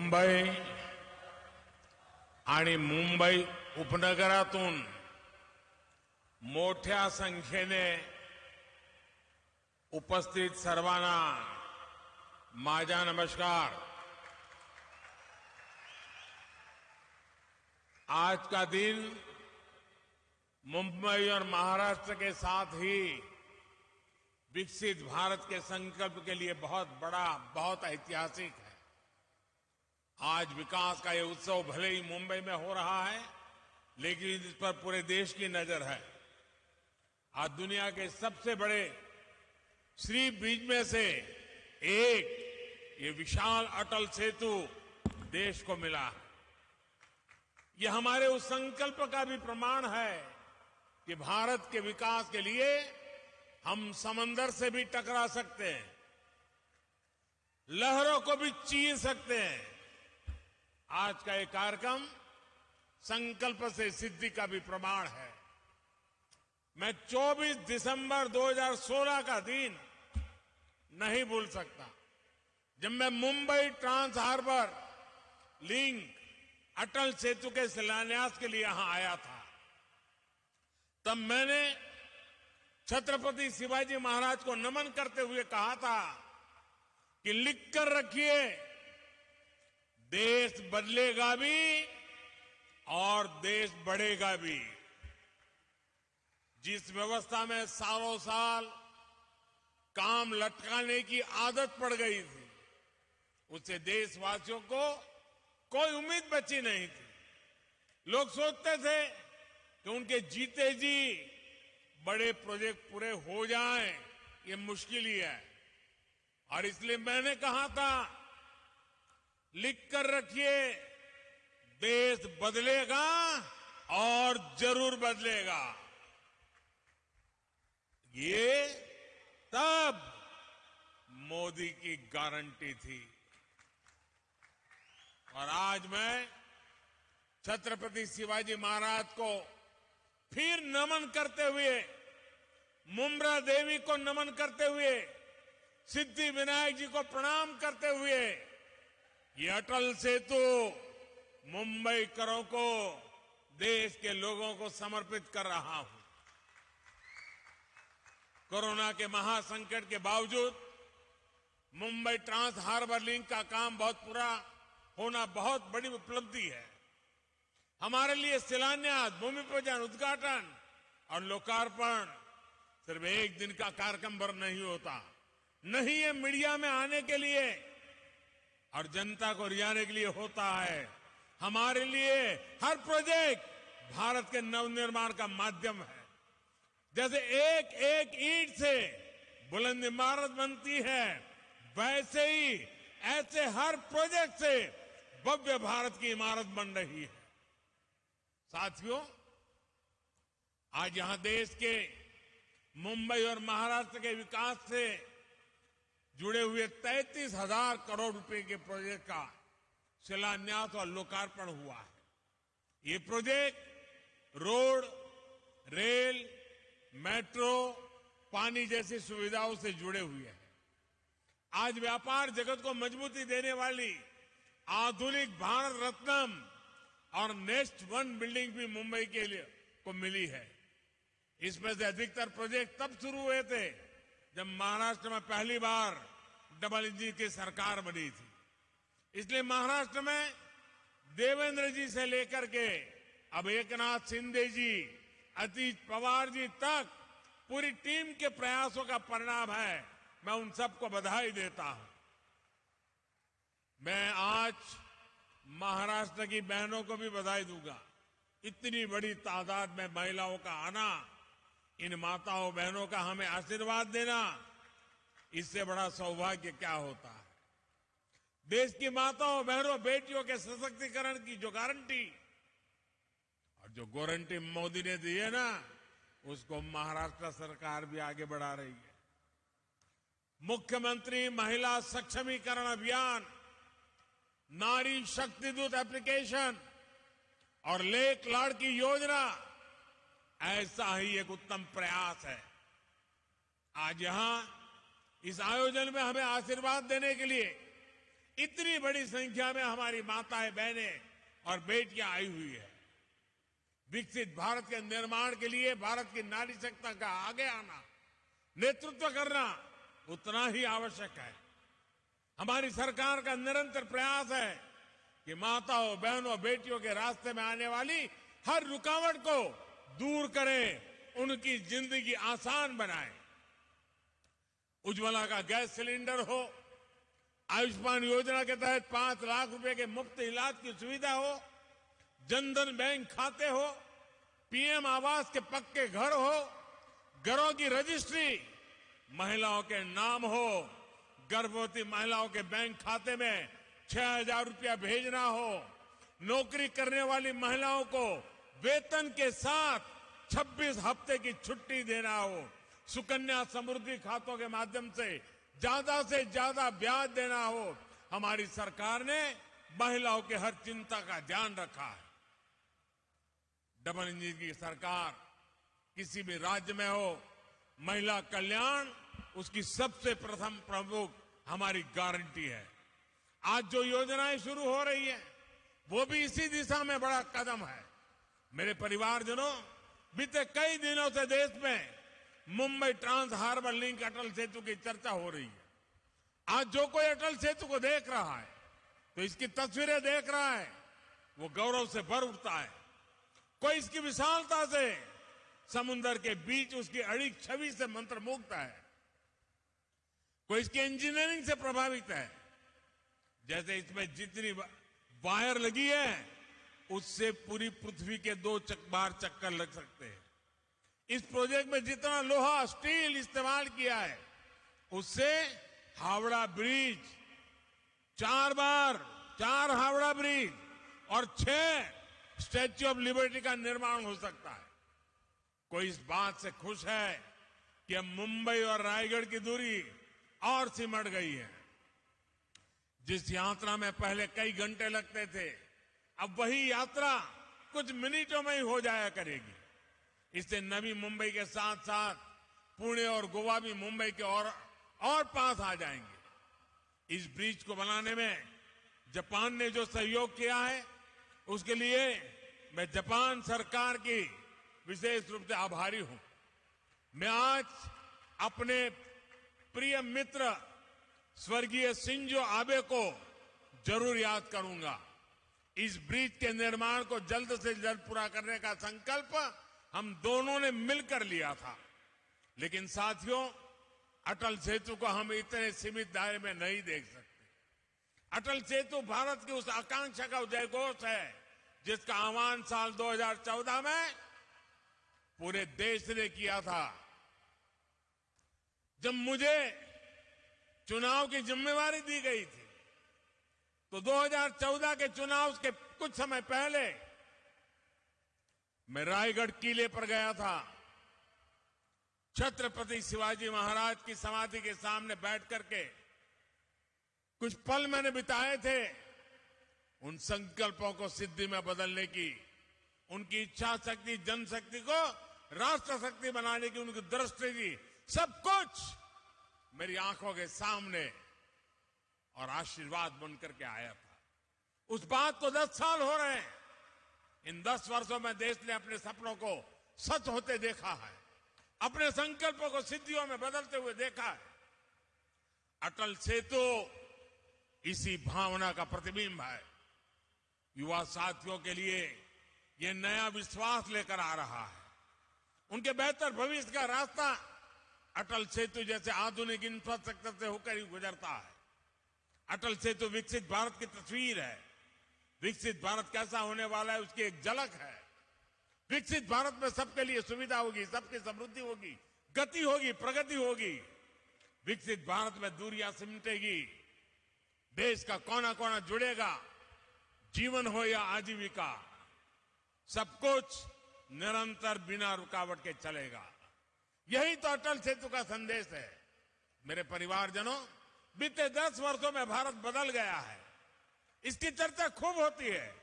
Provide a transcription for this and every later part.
मुंबई आणि मुंबई उपनगरातून मोठ्या संख्येने उपस्थित सर्वांना माझा नमस्कार। आज का दिन मुंबई और महाराष्ट्र के साथ ही विकसित भारत के संकल्प के लिए बहुत बड़ा, बहुत ऐतिहासिक है। आज विकास का ये उत्सव भले ही मुंबई में हो रहा है, लेकिन इस पर पूरे देश की नजर है। आज दुनिया के सबसे बड़े सी ब्रिज में से एक ये विशाल अटल सेतु देश को मिला है। ये हमारे उस संकल्प का भी प्रमाण है कि भारत के विकास के लिए हम समंदर से भी टकरा सकते हैं, लहरों को भी चीर सकते हैं। आज का ये कार्यक्रम संकल्प से सिद्धि का भी प्रमाण है। मैं 24 दिसंबर 2016 का दिन नहीं भूल सकता, जब मैं Mumbai trans harbour link Atal Setu के शिलान्यास के लिए यहां आया था। तब मैंने छत्रपति शिवाजी महाराज को नमन करते हुए कहा था कि लिख कर रखिए, देश बदलेगा भी और देश बढ़ेगा भी। जिस व्यवस्था में सालों साल काम लटकाने की आदत पड़ गई थी, उससे देशवासियों को कोई उम्मीद बची नहीं थी। लोग सोचते थे कि उनके जीते जी बड़े प्रोजेक्ट पूरे हो जाएं, ये मुश्किल ही है। और इसलिए मैंने कहा था, लिख कर रखिए, देश बदलेगा और जरूर बदलेगा। ये तब मोदी की गारंटी थी। और आज मैं छत्रपति शिवाजी महाराज को फिर नमन करते हुए, मुम्बरा देवी को नमन करते हुए, सिद्धि विनायक जी को प्रणाम करते हुए, ये अटल सेतु मुंबईकरों को, देश के लोगों को समर्पित कर रहा हूं। कोरोना के महासंकट के बावजूद मुंबई ट्रांस हार्बर लिंक का काम पूरा होना बहुत बड़ी उपलब्धि है। हमारे लिए शिलान्यास, भूमि पूजन, उद्घाटन और लोकार्पण सिर्फ एक दिन का कार्यक्रम भर नहीं होता। नहीं, ये मीडिया में आने के लिए और जनता को रिझाने के लिए होता है। हमारे लिए हर प्रोजेक्ट भारत के नवनिर्माण का माध्यम है। जैसे एक एक ईंट से बुलंद इमारत बनती है, वैसे ही ऐसे हर प्रोजेक्ट से भव्य भारत की इमारत बन रही है। साथियों, आज यहां देश के मुंबई और महाराष्ट्र के विकास से जुड़े हुए 33,000 करोड़ रुपए के प्रोजेक्ट का शिलान्यास और लोकार्पण हुआ है। ये प्रोजेक्ट रोड, रेल, मेट्रो, पानी जैसी सुविधाओं से जुड़े हुए हैं। आज व्यापार जगत को मजबूती देने वाली आधुनिक भारत रत्न और नेक्स्ट वन बिल्डिंग भी मुंबई के लिए को मिली है। इसमें से अधिकतर प्रोजेक्ट तब शुरू हुए थे जब महाराष्ट्र में पहली बार डबल इंजन की सरकार बनी थी। इसलिए महाराष्ट्र में देवेंद्र जी से लेकर के अब एकनाथ शिंदे जी, अजीत पवार जी तक पूरी टीम के प्रयासों का परिणाम है। मैं उन सबको बधाई देता हूं। मैं आज महाराष्ट्र की बहनों को भी बधाई दूंगा। इतनी बड़ी तादाद में महिलाओं का आना, इन माताओं बहनों का हमें आशीर्वाद देना, इससे बड़ा सौभाग्य क्या होता है। देश की माताओं बहनों बेटियों के सशक्तिकरण की जो गारंटी और जो गारंटी मोदी ने दी है ना, उसको महाराष्ट्र सरकार भी आगे बढ़ा रही है। मुख्यमंत्री महिला सक्षमीकरण अभियान, नारी शक्ति दूत एप्लीकेशन और लेख लाड़की योजना, ऐसा ही एक उत्तम प्रयास है। आज यहां इस आयोजन में हमें आशीर्वाद देने के लिए इतनी बड़ी संख्या में हमारी माताएं, बहनें और बेटियां आई हुई है। विकसित भारत के निर्माण के लिए भारत की नारी शक्ति का आगे आना, नेतृत्व करना उतना ही आवश्यक है। हमारी सरकार का निरंतर प्रयास है कि माताओं, बहनों, बेटियों के रास्ते में आने वाली हर रुकावट को दूर करें, उनकी जिंदगी आसान बनाएं। उज्ज्वला का गैस सिलेंडर हो, आयुष्मान योजना के तहत 5 लाख रुपए के मुफ्त इलाज की सुविधा हो, जनधन बैंक खाते हो, पीएम आवास के पक्के घर हो, घरों की रजिस्ट्री महिलाओं के नाम हो, गर्भवती महिलाओं के बैंक खाते में 6,000 रुपया भेजना हो, नौकरी करने वाली महिलाओं को वेतन के साथ 26 हफ्ते की छुट्टी देना हो, सुकन्या समृद्धि खातों के माध्यम से ज्यादा ब्याज देना हो। हमारी सरकार ने महिलाओं के हर चिंता का ध्यान रखा है। डबल इंजन की सरकार किसी भी राज्य में हो, महिला कल्याण उसकी सबसे प्रथम प्रमुख हमारी गारंटी है। आज जो योजनाएं शुरू हो रही है वो भी इसी दिशा में बड़ा कदम है। मेरे परिवारजनों, बीते कई दिनों से देश में Mumbai trans harbour link Atal Setu की चर्चा हो रही है। आज जो कोई अटल सेतु को देख रहा है, तो इसकी तस्वीरें देख रहा है, वो गौरव से भर उठता है। कोई इसकी विशालता से, समुद्र के बीच उसकी अड़िग छवि से मंत्रमुग्ध है। कोई इसकी इंजीनियरिंग से प्रभावित है। जैसे इसमें जितनी वायर लगी है, उससे पूरी पृथ्वी के 2 बार चक्कर लग सकते हैं। इस प्रोजेक्ट में जितना लोहा, स्टील इस्तेमाल किया है, उससे हावड़ा ब्रिज 4 हावड़ा ब्रिज और 6 स्टैच्यू ऑफ लिबर्टी का निर्माण हो सकता है। कोई इस बात से खुश है कि अब मुंबई और रायगढ़ की दूरी और सिमट गई है। जिस यात्रा में पहले कई घंटे लगते थे, अब वही यात्रा कुछ मिनटों में ही हो जाया करेगी। इससे नवी मुंबई के साथ साथ पुणे और गोवा भी मुंबई के और पास आ जाएंगे। इस ब्रिज को बनाने में जापान ने जो सहयोग किया है, उसके लिए मैं जापान सरकार की विशेष रूप से आभारी हूं। मैं आज अपने प्रिय मित्र स्वर्गीय शिंजो आबे को जरूर याद करूंगा। इस ब्रिज के निर्माण को जल्द से जल्द पूरा करने का संकल्प हम दोनों ने मिलकर लिया था। लेकिन साथियों, अटल सेतु को हम इतने सीमित दायरे में नहीं देख सकते। अटल सेतु भारत की उस आकांक्षा का उदयघोष है जिसका आह्वान साल 2014 में पूरे देश ने किया था। जब मुझे चुनाव की जिम्मेवारी दी गई थी, तो 2014 के चुनाव के कुछ समय पहले मैं रायगढ़ किले पर गया था। छत्रपति शिवाजी महाराज की समाधि के सामने बैठ करके कुछ पल मैंने बिताए थे उन संकल्पों को सिद्धि में बदलने की, उनकी इच्छा शक्ति, जनशक्ति को राष्ट्र शक्ति बनाने की उनकी दृष्टि थी। सब कुछ मेरी आंखों के सामने और आशीर्वाद बनकर के आया था। उस बात को 10 साल हो रहे हैं। इन 10 वर्षों में देश ने अपने सपनों को सच होते देखा है, अपने संकल्पों को सिद्धियों में बदलते हुए देखा है। अटल सेतु इसी भावना का प्रतिबिंब है। युवा साथियों के लिए यह नया विश्वास लेकर आ रहा है। उनके बेहतर भविष्य का रास्ता अटल सेतु जैसे आधुनिक इंफ्रास्ट्रक्चर से होकर ही गुजरता है। अटल सेतु विकसित भारत की तस्वीर है। विकसित भारत कैसा होने वाला है उसकी एक झलक है। विकसित भारत में सबके लिए सुविधा होगी, सबकी समृद्धि होगी, गति होगी, प्रगति होगी। विकसित भारत में दूरियां सिमटेगी, देश का कोना कोना जुड़ेगा, जीवन हो या आजीविका, सब कुछ निरंतर बिना रुकावट के चलेगा। यही तो अटल सेतु का संदेश है। मेरे परिवारजनों, बीते 10 वर्षों में भारत बदल गया है। इसकी चर्चा खूब होती है।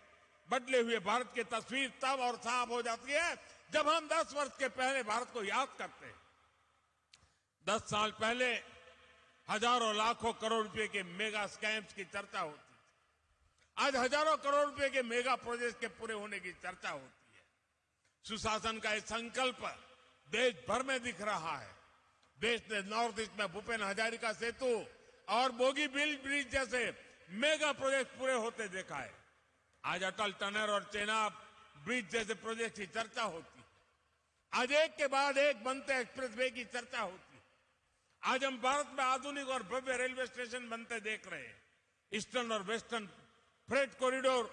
बदले हुए भारत की तस्वीर तब और साफ हो जाती है जब हम 10 वर्ष के पहले भारत को याद करते हैं। 10 साल पहले हजारों लाखों करोड़ रुपए के मेगा स्कैम्स की चर्चा होती है। आज हजारों करोड़ रुपए के मेगा प्रोजेक्ट के पूरे होने की चर्चा होती है। सुशासन का एक संकल्प देश भर में दिख रहा है। देश ने नॉर्थ ईस्ट में भूपेन हजारिका सेतु और बोगी ब्रिज जैसे मेगा प्रोजेक्ट पूरे होते देखा है। आज अटल टनल और चेनाब ब्रिज जैसे प्रोजेक्ट की चर्चा होती है। आज एक के बाद एक बनते एक्सप्रेसवे की चर्चा होती है। आज हम भारत में आधुनिक और भव्य रेलवे स्टेशन बनते देख रहे हैं। ईस्टर्न और वेस्टर्न फ्रेट कॉरिडोर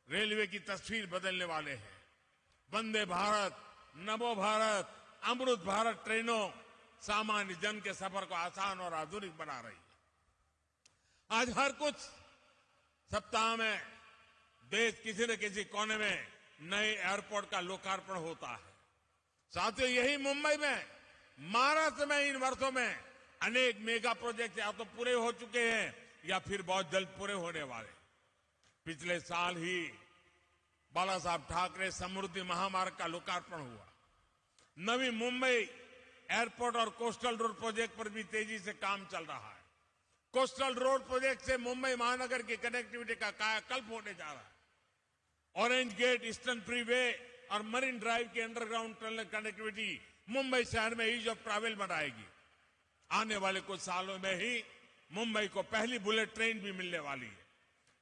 रेलवे की तस्वीर बदलने वाले हैं। वंदे भारत, नमो भारत, अमृत भारत ट्रेनों सामान्य जन के सफर को आसान और आधुनिक बना रही है। आज हर कुछ सप्ताह में देश किसी न किसी कोने में नए एयरपोर्ट का लोकार्पण होता है। साथियों, यही मुंबई में, महाराष्ट्र में इन वर्षों में अनेक मेगा प्रोजेक्ट या तो पूरे हो चुके हैं या फिर बहुत जल्द पूरे होने वाले। पिछले साल ही बाला साहब ठाकरे समृद्धि महामार्ग का लोकार्पण हुआ। नवी मुंबई एयरपोर्ट और कोस्टल रोड प्रोजेक्ट पर भी तेजी से काम चल रहा है। कोस्टल रोड प्रोजेक्ट से मुंबई महानगर की कनेक्टिविटी का कायाकल्प होने जा रहा है। ऑरेंज गेट, ईस्टर्न फ्रीवे और मरीन ड्राइव की अंडरग्राउंड टनल कनेक्टिविटी मुंबई शहर में ईज ऑफ ट्रैवल बनाएगी। आने वाले कुछ सालों में ही मुंबई को पहली बुलेट ट्रेन भी मिलने वाली है।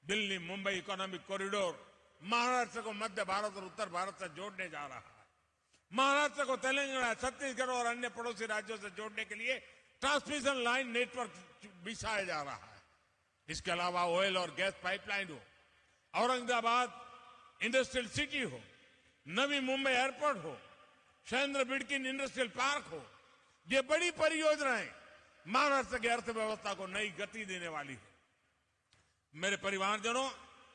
दिल्ली मुंबई इकोनॉमिक कॉरिडोर महाराष्ट्र को मध्य भारत और उत्तर भारत से जोड़ने जा रहा है। महाराष्ट्र को तेलंगाना, छत्तीसगढ़ और अन्य पड़ोसी राज्यों से जोड़ने के लिए ट्रांसमिशन लाइन नेटवर्क बिछाया जा रहा है। इसके अलावा ऑयल और गैस पाइपलाइन हो, औरंगाबाद इंडस्ट्रियल सिटी हो, नवी मुंबई एयरपोर्ट हो, शैलेंद्र बिडकिन इंडस्ट्रियल पार्क हो, ये बड़ी परियोजनाएं महाराष्ट्र की अर्थव्यवस्था को नई गति देने वाली है। मेरे परिवारजनों,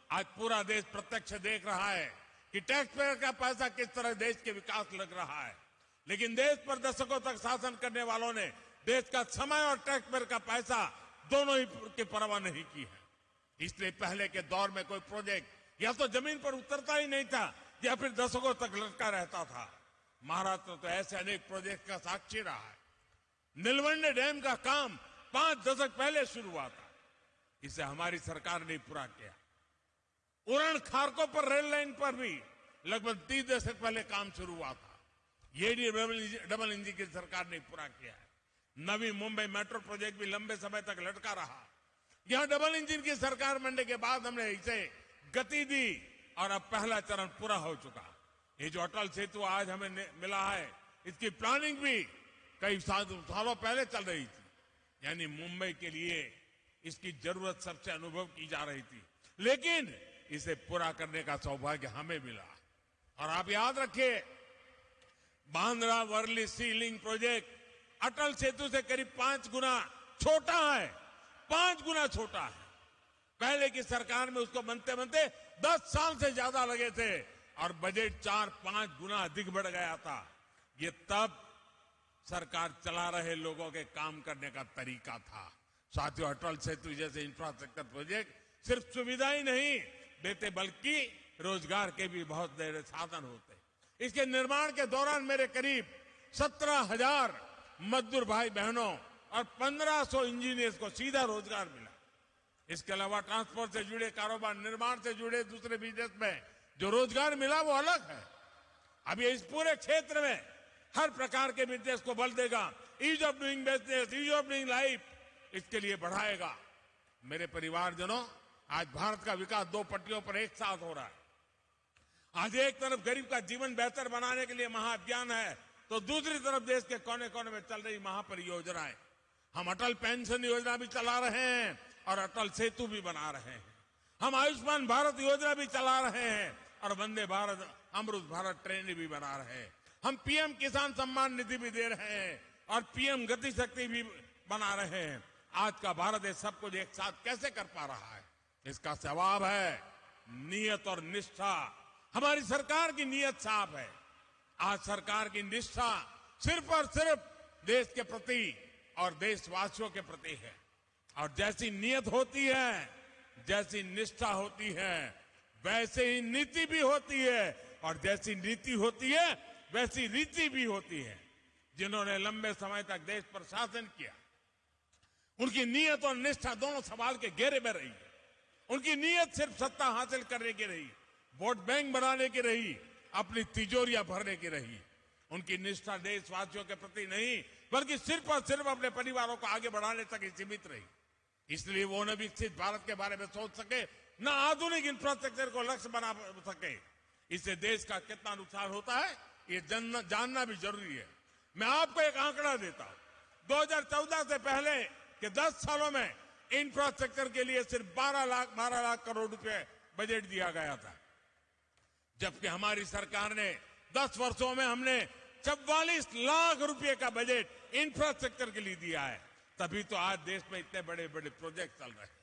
आज पूरा देश प्रत्यक्ष देख रहा है कि टैक्स पेयर का पैसा किस तरह देश के विकास लग रहा है। लेकिन देश पर दशकों तक शासन करने वालों ने देश का समय और टैक्स पेयर का पैसा दोनों ही की परवाह नहीं की है। इसलिए पहले के दौर में कोई प्रोजेक्ट या तो जमीन पर उतरता ही नहीं था या फिर दशकों तक लटका रहता था। महाराष्ट्र तो ऐसे अनेक प्रोजेक्ट का साक्षी रहा है। नीलवंडे डैम का काम 5 दशक पहले शुरू हुआ था, इसे हमारी सरकार ने पूरा किया। उरण खारकोपर रेल लाइन पर भी लगभग 30 दशक पहले काम शुरू हुआ था, ये डबल इंजन की सरकार ने पूरा किया है। नवी मुंबई मेट्रो प्रोजेक्ट भी लंबे समय तक लटका रहा। यहां डबल इंजन की सरकार बनने के बाद हमने इसे गति दी और अब पहला चरण पूरा हो चुका। ये जो अटल सेतु आज हमें मिला है, इसकी प्लानिंग भी कई सालों पहले चल रही थी। यानी मुंबई के लिए इसकी जरूरत सबसे अनुभव की जा रही थी, लेकिन इसे पूरा करने का सौभाग्य हमें मिला। और आप याद रखिए, बांद्रा वर्ली सी लिंक प्रोजेक्ट अटल सेतु से करीब 5 गुना छोटा है। 5 गुना छोटा है। पहले की सरकार में उसको बनते बनते 10 साल से ज्यादा लगे थे और बजट 4-5 गुना अधिक बढ़ गया था। ये तब सरकार चला रहे लोगों के काम करने का तरीका था। साथियों, अटल सेतु जैसे इंफ्रास्ट्रक्चर प्रोजेक्ट सिर्फ सुविधा ही नहीं देते बल्कि रोजगार के भी बहुत बड़े साधन होते। इसके निर्माण के दौरान मेरे करीब 17,000 मजदूर भाई बहनों और 1,500 इंजीनियर्स को सीधा रोजगार मिला। इसके अलावा ट्रांसपोर्ट से जुड़े कारोबार, निर्माण से जुड़े दूसरे बिजनेस में जो रोजगार मिला वो अलग है। अब ये इस पूरे क्षेत्र में हर प्रकार के बिजनेस को बल देगा। Ease of doing business, ease of doing life, इसके लिए बढ़ाएगा। मेरे परिवारजनों, आज भारत का विकास 2 पटरियों पर एक साथ हो रहा है। आज एक तरफ गरीब का जीवन बेहतर बनाने के लिए महाअभियान है, तो दूसरी तरफ देश के कोने कोने में चल रही महापरियोजनाएं। हम अटल पेंशन योजना भी चला रहे हैं और अटल सेतु भी बना रहे हैं। हम आयुष्मान भारत योजना भी चला रहे हैं और वंदे भारत, अमृत भारत ट्रेन भी बना रहे हैं। हम पीएम किसान सम्मान निधि भी दे रहे हैं और पीएम गति शक्ति भी बना रहे हैं। आज का भारत ये सब कुछ एक साथ कैसे कर पा रहा है? इसका जवाब है नियत और निष्ठा। हमारी सरकार की नियत साफ है। आज सरकार की निष्ठा सिर्फ और सिर्फ देश के प्रति और देशवासियों के प्रति है। और जैसी नियत होती है, जैसी निष्ठा होती है, वैसे ही नीति भी होती है और जैसी नीति होती है वैसी रीति भी होती है। जिन्होंने लंबे समय तक देश पर शासन किया, उनकी नीयत और निष्ठा दोनों सवाल के घेरे में रही। उनकी नीयत सिर्फ सत्ता हासिल करने की रही, वोट बैंक बनाने की रही, अपनी तिजोरियां भरने की रही। उनकी निष्ठा देशवासियों के प्रति नहीं, बल्कि सिर्फ और सिर्फ अपने परिवारों को आगे बढ़ाने तक ही सीमित रही। इसलिए वो न विकसित भारत के बारे में सोच सके, न आधुनिक इंफ्रास्ट्रक्चर को लक्ष्य बना सके। इससे देश का कितना नुकसान होता है ये जानना भी जरूरी है। मैं आपको एक आंकड़ा देता हूं। 2014 से पहले के 10 सालों में इंफ्रास्ट्रक्चर के लिए सिर्फ 12 लाख करोड़ रुपए बजट दिया गया था, जबकि हमारी सरकार ने 10 वर्षों में हमने 44 लाख रुपए का बजट इंफ्रास्ट्रक्चर के लिए दिया है। तभी तो आज देश में इतने बड़े बड़े प्रोजेक्ट चल रहे हैं।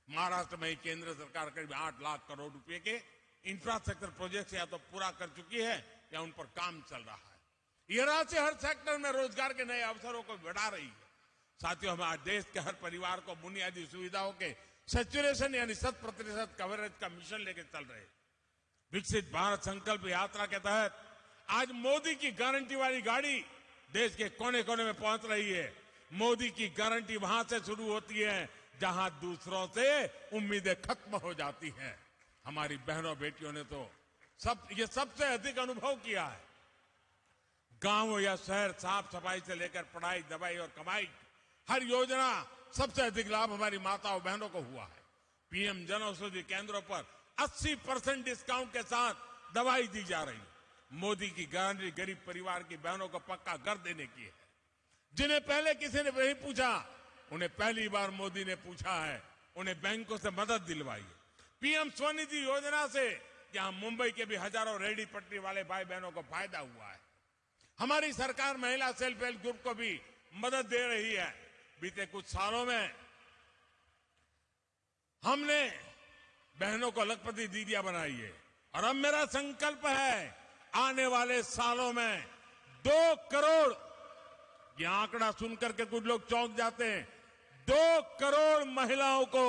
महाराष्ट्र में ही केंद्र सरकार करीब 8 लाख करोड़ रुपए के इंफ्रास्ट्रक्चर प्रोजेक्ट या तो पूरा कर चुकी है या उन पर काम चल रहा है। ये राशि हर सेक्टर में रोजगार के नए अवसरों को बढ़ा रही है। साथियों, हम आज देश के हर परिवार को बुनियादी सुविधाओं के सैचुरेशन यानी 100% कवरेज का मिशन लेकर चल रहे हैं। विकसित भारत संकल्प यात्रा के तहत आज मोदी की गारंटी वाली गाड़ी देश के कोने कोने में पहुंच रही है। मोदी की गारंटी वहां से शुरू होती है जहां दूसरों से उम्मीदें खत्म हो जाती हैं। हमारी बहनों बेटियों ने तो ये सबसे अधिक अनुभव किया है। गांव या शहर, साफ सफाई से लेकर पढ़ाई, दवाई और कमाई, हर योजना सबसे अधिक लाभ हमारी माताओं बहनों को हुआ है। पीएम जन औषधि केंद्रों पर 80% डिस्काउंट के साथ दवाई दी जा रही है। मोदी की गारंटी गरीब परिवार की बहनों को पक्का घर देने की है। जिन्हें पहले किसी ने नहीं पूछा, उन्हें पहली बार मोदी ने पूछा है, उन्हें बैंकों से मदद दिलवाई है। पीएम स्वनिधि योजना से यहां मुंबई के भी हजारों रेहड़ी पटरी वाले भाई बहनों को फायदा हुआ है। हमारी सरकार महिला सेल्फ हेल्प ग्रुप को भी मदद दे रही है। बीते कुछ सालों में हमने बहनों को लखपति दीदियां बनाई है और अब मेरा संकल्प है आने वाले सालों में 2 करोड़, ये आंकड़ा सुनकर के कुछ लोग चौंक जाते हैं, 2 करोड़ महिलाओं को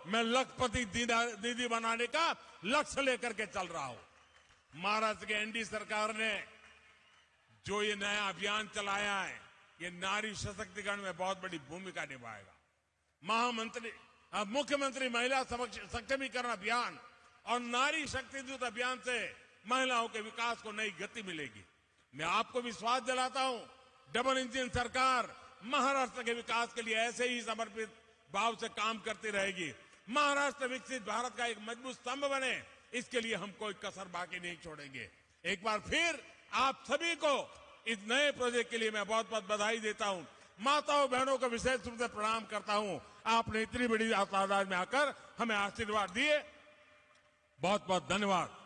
मैं लखपति दीदी बनाने का लक्ष्य लेकर के चल रहा हूं। महाराष्ट्र के एनडीए सरकार ने जो ये नया अभियान चलाया है, ये नारी सशक्तिकरण में बहुत बड़ी भूमिका निभाएगा। मुख्यमंत्री महिला सक्षमीकरण अभियान और नारी शक्ति दूत अभियान से महिलाओं के विकास को नई गति मिलेगी। मैं आपको विश्वास दिलाता हूं, डबल इंजन सरकार महाराष्ट्र के विकास के लिए ऐसे ही समर्पित भाव से काम करती रहेगी। महाराष्ट्र विकसित भारत का एक मजबूत स्तंभ बने, इसके लिए हम कोई कसर बाकी नहीं छोड़ेंगे। एक बार फिर आप सभी को इस नए प्रोजेक्ट के लिए मैं बहुत बहुत बधाई देता हूं। माताओं बहनों को विशेष रूप से प्रणाम करता हूं। आपने इतनी बड़ी तादाद में आकर हमें आशीर्वाद दिए, बहुत बहुत धन्यवाद।